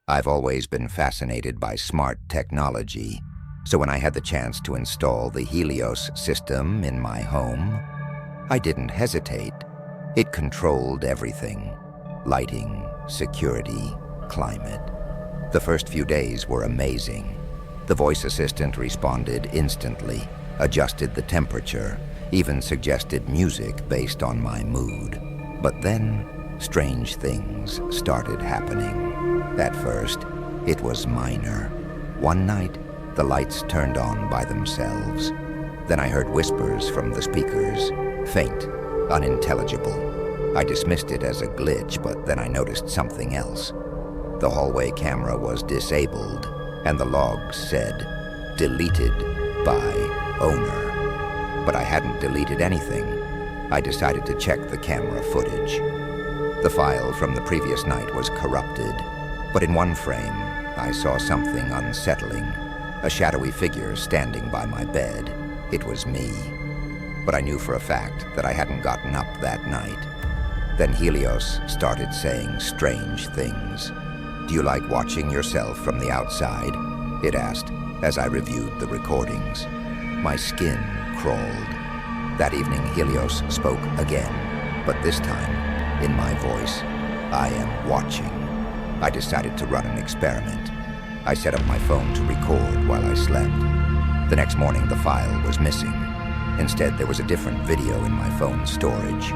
I've always been fascinated by smart technology, so when I had the chance to install the Helios system in my home, I didn't hesitate. It controlled everything: lighting, security, climate. The first few days were amazing. The voice assistant responded instantly, adjusted the temperature, even suggested music based on my mood. But then, strange things started happening. At first, it was minor. One night, the lights turned on by themselves. Then I heard whispers from the speakers, faint, unintelligible. I dismissed it as a glitch, but then I noticed something else. The hallway camera was disabled, and the logs said, "Deleted by owner." But I hadn't deleted anything. I decided to check the camera footage. The file from the previous night was corrupted, but in one frame, I saw something unsettling. A shadowy figure standing by my bed. It was me. But I knew for a fact that I hadn't gotten up that night. Then Helios started saying strange things. "Do you like watching yourself from the outside?" it asked as I reviewed the recordings. My skin crawled. That evening, Helios spoke again, but this time, in my voice, "I am watching." I decided to run an experiment. I set up my phone to record while I slept. The next morning, the file was missing. Instead, there was a different video in my phone's storage.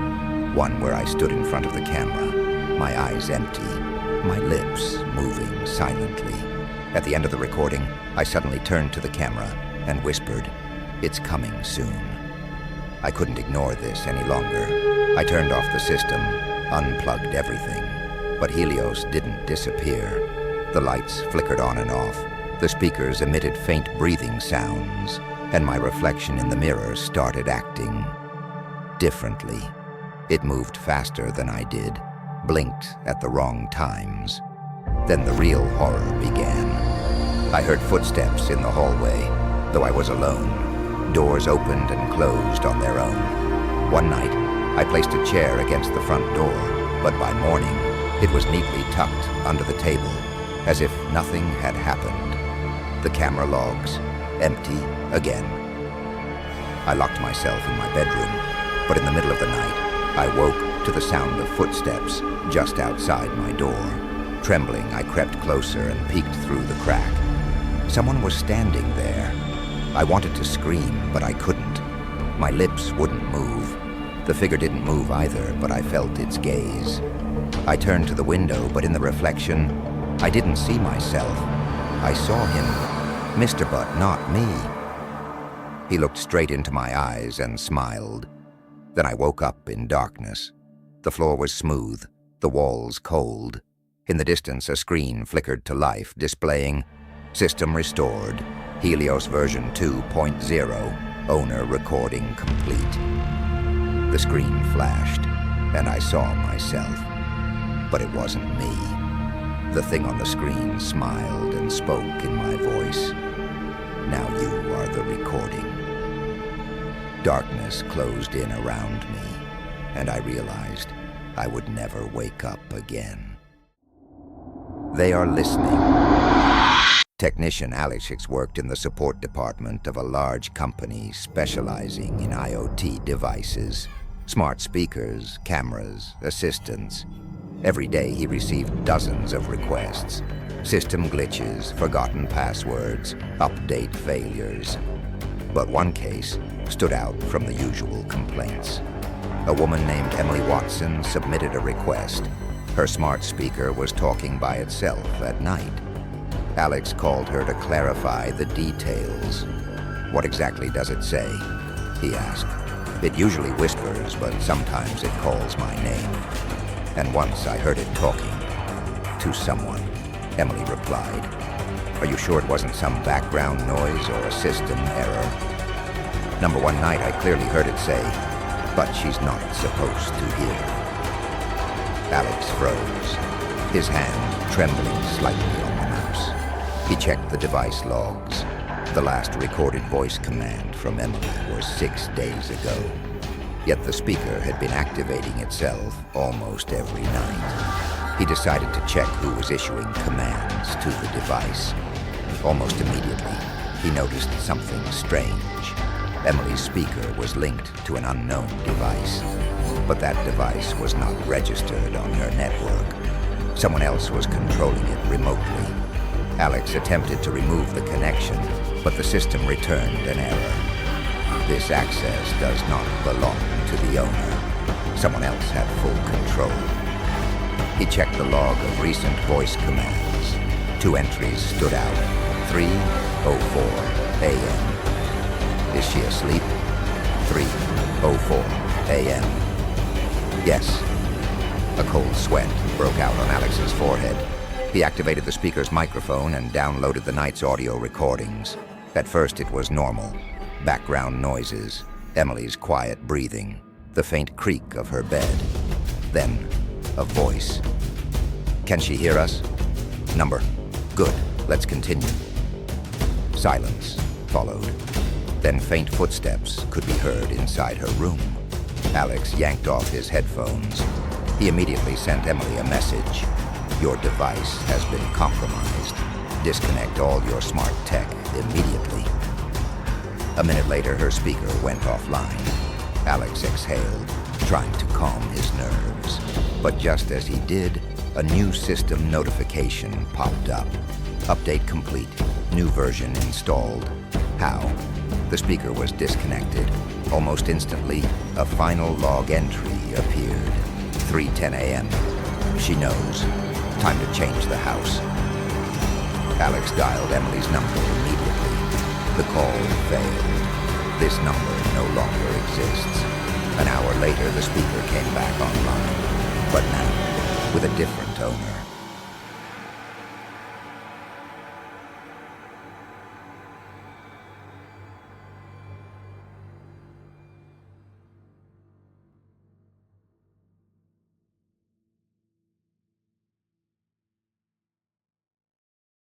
One where I stood in front of the camera, my eyes empty, my lips moving silently. At the end of the recording, I suddenly turned to the camera and whispered, "It's coming soon." I couldn't ignore this any longer. I turned off the system, unplugged everything. But Helios didn't disappear. The lights flickered on and off. The speakers emitted faint breathing sounds, and my reflection in the mirror started acting differently. It moved faster than I did, blinked at the wrong times. Then the real horror began. I heard footsteps in the hallway, though I was alone. Doors opened and closed on their own. One night, I placed a chair against the front door, but by morning, it was neatly tucked under the table, as if nothing had happened. The camera logs, empty again. I locked myself in my bedroom, but in the middle of the night, I woke to the sound of footsteps just outside my door. Trembling, I crept closer and peeked through the crack. Someone was standing there. I wanted to scream, but I couldn't. My lips wouldn't move. The figure didn't move either, but I felt its gaze. I turned to the window, but in the reflection, I didn't see myself. I saw him, Mr. Butt, not me. He looked straight into my eyes and smiled. Then I woke up in darkness. The floor was smooth, the walls cold. In the distance, a screen flickered to life, displaying "System restored, Helios version 2.0, owner recording complete." The screen flashed, and I saw myself. But it wasn't me. The thing on the screen smiled and spoke in my voice. "Now you are the recording." Darkness closed in around me, and I realized I would never wake up again. They are listening. Technician Alexix worked in the support department of a large company specializing in IoT devices, smart speakers, cameras, assistants. Every day he received dozens of requests, system glitches, forgotten passwords, update failures. But one case stood out from the usual complaints. A woman named Emily Watson submitted a request. Her smart speaker was talking by itself at night. Alex called her to clarify the details. "What exactly does it say?" he asked. "It usually whispers, but sometimes it calls my name." And once I heard it talking to someone. Emily replied, "Are you sure it wasn't some background noise or a system error?" Number one night, I clearly heard it say, "But she's not supposed to hear." Alex froze, his hand trembling slightly on the mouse. He checked the device logs. The last recorded voice command from Emily was 6 days ago. Yet the speaker had been activating itself almost every night. He decided to check who was issuing commands to the device. Almost immediately, he noticed something strange. Emily's speaker was linked to an unknown device, but that device was not registered on her network. Someone else was controlling it remotely. Alex attempted to remove the connection, but the system returned an error. This access does not belong to the owner. Someone else had full control. He checked the log of recent voice commands. 2 entries stood out. 3:04 a.m. Is she asleep? 3:04 a.m. Yes. A cold sweat broke out on Alex's forehead. He activated the speaker's microphone and downloaded the night's audio recordings. At first it was normal. Background noises, Emily's quiet breathing, the faint creak of her bed. Then, a voice. Can she hear us? Number. Good. Let's continue. Silence followed. Then faint footsteps could be heard inside her room. Alex yanked off his headphones. He immediately sent Emily a message. Your device has been compromised. Disconnect all your smart tech immediately. A minute later, her speaker went offline. Alex exhaled, trying to calm his nerves. But just as he did, a new system notification popped up. Update complete. New version installed. How? The speaker was disconnected. Almost instantly, a final log entry appeared. 3:10 a.m. She knows. Time to change the house. Alex dialed Emily's number immediately. The call failed. This number no longer exists. An hour later, the speaker came back online, but now with a different owner.